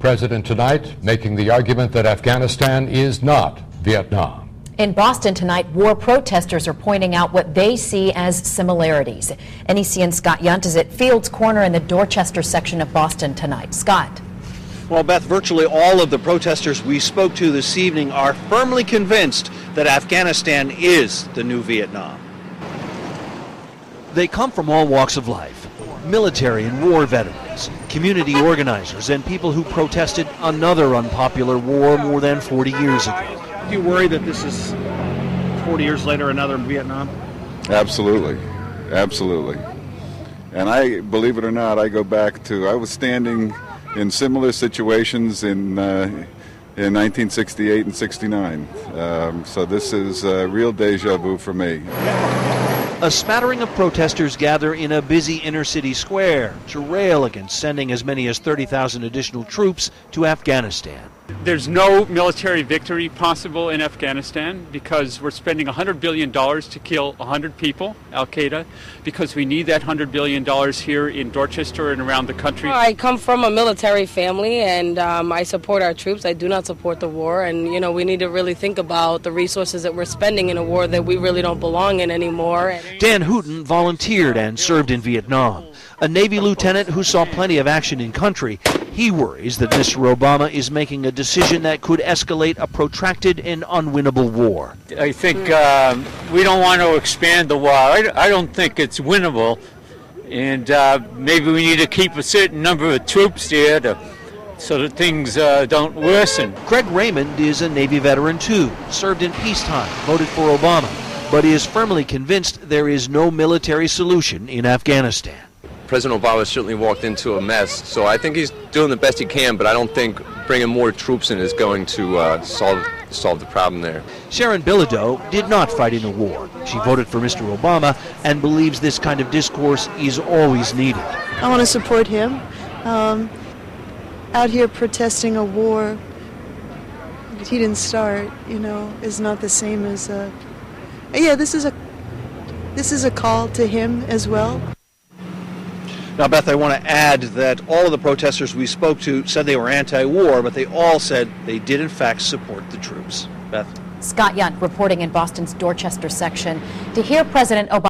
President tonight making the argument that Afghanistan is not Vietnam. In Boston tonight, war protesters are pointing out what they see as similarities. NECN's Scott Yunt is at Fields Corner in the Dorchester section of Boston tonight. Scott. Well, Beth, virtually all of the protesters we spoke to this evening are firmly convinced that Afghanistan is the new Vietnam. They come from all walks of life: military and war veterans, community organizers, and people who protested another unpopular war more than 40 years ago. Do you worry that this is 40 years later another Vietnam? Absolutely. Absolutely. And I, believe it or not, I go back to, I was standing in similar situations in 1968 and 69. So this is real deja vu for me. A smattering of protesters gather in a busy inner-city square to rail against sending as many as 30,000 additional troops to Afghanistan. There's no military victory possible in Afghanistan because we're spending $100 billion to kill 100 people, Al-Qaeda, because we need that $100 billion here in Dorchester and around the country. I come from a military family, and I support our troops. I do not support the war, and we need to really think about the resources that we're spending in a war that we really don't belong in anymore. Dan Hooten volunteered and served in Vietnam. A Navy lieutenant who saw plenty of action in country, he worries that Mr. Obama is making a decision that could escalate a protracted and unwinnable war. I think we don't want to expand the war. I don't think it's winnable, and maybe we need to keep a certain number of troops there so that things don't worsen. Craig Raymond is a Navy veteran too, served in peacetime, voted for Obama, but is firmly convinced there is no military solution in Afghanistan. President Obama certainly walked into a mess, so I think he's doing the best he can, but I don't think bringing more troops in is going to solve the problem there. Sharon Bilodeau did not fight in the war. She voted for Mr. Obama and believes this kind of discourse is always needed. I want to support him. Out here protesting a war that he didn't start, is not the same as this is a call to him as well. Now, Beth, I want to add that all of the protesters we spoke to said they were anti-war, but they all said they did in fact support the troops. Beth? Scott Yunt reporting in Boston's Dorchester section. To hear President Obama